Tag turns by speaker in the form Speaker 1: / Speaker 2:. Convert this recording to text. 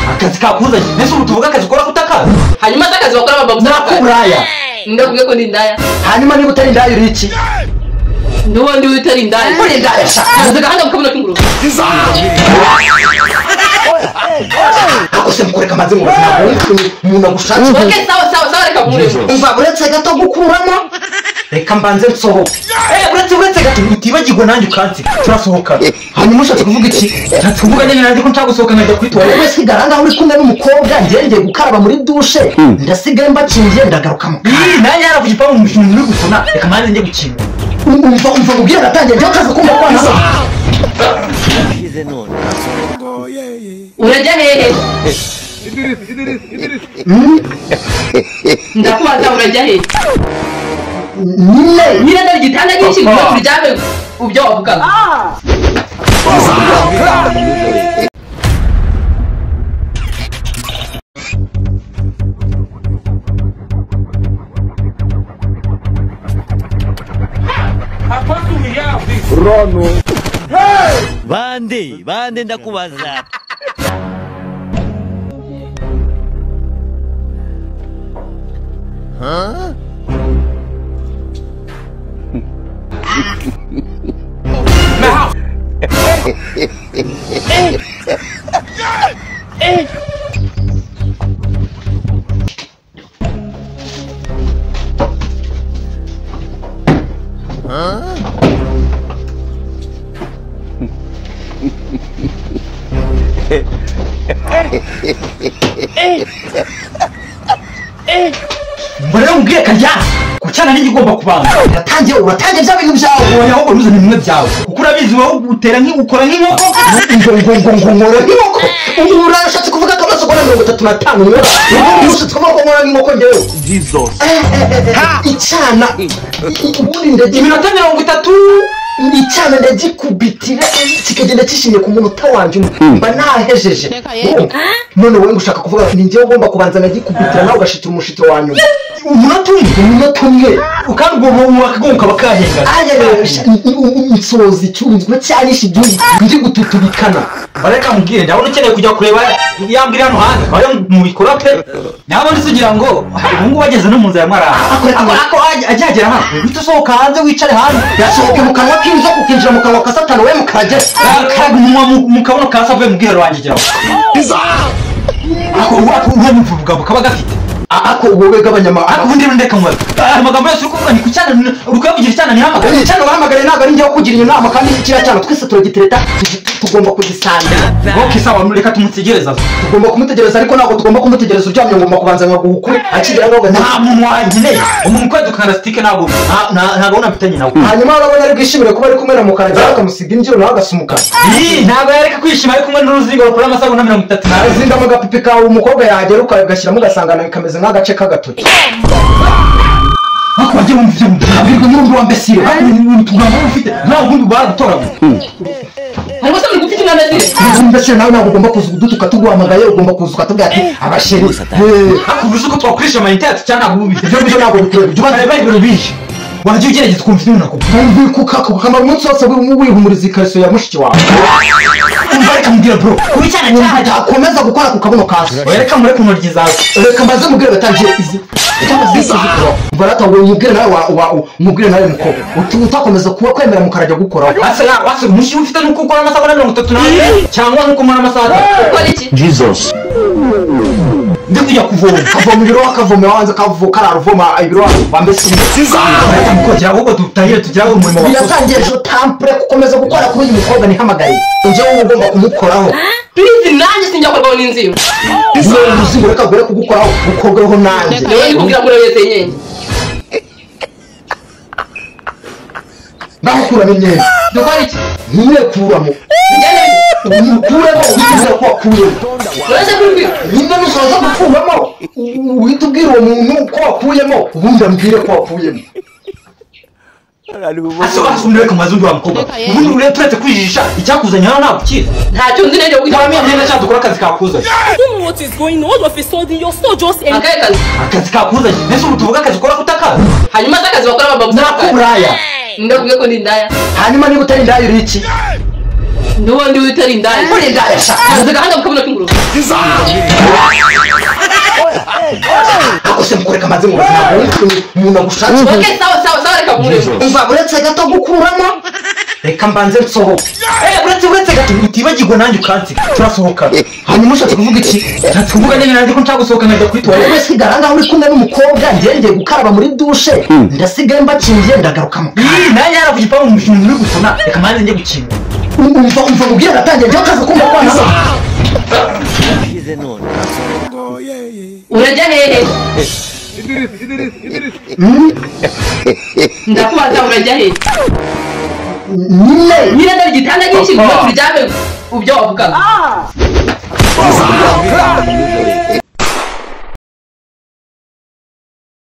Speaker 1: Akazi kakuzanye nese ubu tuvuga akazi ukora kutaka
Speaker 2: hanyuma akazi bakora baba
Speaker 1: nakuburaya
Speaker 2: ndavuga ko ndindaya
Speaker 1: hanyuma niba utari ndaya uri iki
Speaker 2: n'ubundi utari ndaya
Speaker 1: uri ndaya
Speaker 2: ndaga hanga mukabona k'inguru
Speaker 1: akose mukoreka maze mu umuntu agushatse
Speaker 2: okay sawa reka murebe
Speaker 1: umva uretse gato gukuramo reka mbanze nsohoke uretse gato utibagirwa nanjye ukansi turasohoka hanyuma ushatse kuvuga iki nshatse kuvuga nyine nanjye ko nshaka gusohoka nkajya kuri toilette wese sigara ngaho uri kumwe n'umukobwa ngiye gukaraba muri dushe ndasigaye mbakingiye ndagaruka mu kanya nanjye yaravuye ipamu mu kintu uri gusona reka manze njye gukina umva ubwira natangiye njye kaza kumva kwa nasa
Speaker 2: urajya hehe ndakubaza urajya hehe nyine ndari gitanda nyinshi ngo turyame ubyo wavugaga
Speaker 3: Rono.
Speaker 4: Bande ndakubaza. Huh?
Speaker 1: mbere umbwiye kajya kucyana n'igomba kubanga uratangiye bya bintu byawe ubonye aho uruze nimwe byawe kuko urabizi wowe utera ukora nk'inkoko ngora nk'inkoko urashatse kuvuga ko amaso kora 35 niwe ushatse kuvuga ko nkora nk'inkoko ngewe
Speaker 3: Jesus
Speaker 1: icyana ubundi ndagiye iminota 30 icyana ndagikubitira kikagenda kishimye ku munota wanje mba nahejeje none wowe ngushaka kuvuga ni ngiye ugomba kubanza ngagikubitira nawe ugashitira umushitiro wanyu umunota umwe ukandi ubwo wakagonka bakahenga insozi cyunzwe cyanisha igihugu ndi gututubikana bareka mubwire ndabona ukeneye kujya kureba yambwira hano hanze bari mu bikora pe nabo ndisugira ngo ubungu bageze no mu nzira mara ako ajyagera hano bitusohoka hanze wicare hanze yasohoke mu kanwa k'inzo kukinjira mu kanwa ka satani we mukaje karaga umunwa mu kabuno ka save mu bwihero wanjye gira ako uwo muvuga bukaba gafite ako wowe gabanyama ako ubundi ndeka mwe amagambo yose urukuvuga ni kucyana urukavugira cyana ni hamagara cyane bahamagara naga ari ngiye kugira inama kandi kiriya cyane twese turagitereta tugomba kugisanga ngo kisawa mureka tumutegereza tugomba kumutegereza ariko nako tugomba kumutegereza uryamye ngomba kubanza ngaguhukure akigira ngo nta muntu wanyine umuntu kwadukana stike nabo ntago unapitanye nawe hanyuma urabona ari bwishimire kuba ari kumera mu karagira akamusiga imbyiro nawe agasumuka ntago yareka kwishima ari kumwe n'uruzingo rukora amasaha 30 nazinda magapipi kawe umukobwa yagera ukagashyira mugasangana bikameze nk'agace k'agatoki ako bagiye bumvise abirwa n'urundi wa mbesire tugamba ufite nawe ubundi baragutora
Speaker 2: harimo se muri gufite n'amazire
Speaker 1: mbese nawe ntabwo ugomba kuza udutuka tuguhamagaye ugomba kuza ukatubwira ati abasheri akubuze uko twakoresha amayinite yacu cyangwa ntabwo ubite ibyo ntabwo bikureba ibyo bareba ibintu byinshi wajya ugerageza kumva ibintu nako kukamara umunsi wose wihumuriza ikariso ya mushiki wawe umva reka mubwira bro kuba icyana cyaha cyakomeza gukora ku kabuno kasi reka mure ku ntoryi zawe reka mbaze mubwire batangiye izi barata ngo umubwire nawe umubwire nawe mukobwa utakomeza kuba kwemera mukarajya gukoraho ase umushi ufite nuko ukora amasaha 34 cyangwa nuko umara amasaha
Speaker 2: ukora iki
Speaker 3: Jesus
Speaker 1: ndi kujya kuvoma ibiro wakavoma wanze kararuvoma ibiro wambese mukogera ahubwo tutahire tugira umurimo wakoze biratangiye ejo tampre gukomeza gukora kuri uyu mukobwa nihamagaye uje wowe ugomba kumukoraho
Speaker 2: please nanjye sinjya korwaho n'inzira
Speaker 1: niyo uzingo reka gore kugukoraho ukorweho nanjye
Speaker 2: niyo ndi kugira ngo urebe nyenye
Speaker 1: ngaho kuramo imyenda
Speaker 2: dukora iki
Speaker 1: ntirekuramo ukuremo uyigira ko wakuyemo
Speaker 2: uretse kubwira
Speaker 1: nyine nusoza gukuramo uhita ubwira uwo muntu ko wakuyemo ubundi ambwire ko wakuyemo asobanutse undi reka maze undi wa mukobwa ubundi urebe turetse kwijijisha icyakuzanye hano ntabwo ukizi
Speaker 2: ntacyo nzi nende
Speaker 1: kugira ngo imyenda cyangwa dukora akazi kakuzanye
Speaker 5: I don't know what is going on. All of a sudden, your store just empty.
Speaker 1: akazi kakuzanye mbese ubu tuvuga akazi ukora kutakazi
Speaker 2: hanyuma se akazi bakora baba
Speaker 1: nakuburaya
Speaker 2: ndavuga ko ndindaya
Speaker 1: hanyuma niba utari indaya uri iki
Speaker 2: n'ubundi witari indaya
Speaker 1: uri indaya sha
Speaker 2: agahanda mukabona k'ingurube
Speaker 1: ako se mukoreka amazi mu umuntu agushatse
Speaker 2: okay sawa reka murebe
Speaker 1: umva uretse gato gukuramo reka mbanze nsohoka uretse gato utibagirwa nanjye ukansi turasohoka hanyuma ushatse kuvuga iki nshatse kuvuga nyine nanjye ko nshaka gusohoka nkajya kuri tuwarete wese igaranga uri kumwe n'umukobwa ngiye gukaraba muri dushe ndasigaye mbakingiye ndagaruka mu kanya nanjye yara ku gipangu mu bintu muri gusona reka manze njye gukinga umva ubwira natangiye njye ukaza kumva kwana
Speaker 2: urajya hehe ndakubaza urajya hehe nyine ndari gitanda giki ngo turyame ubyo wavugaga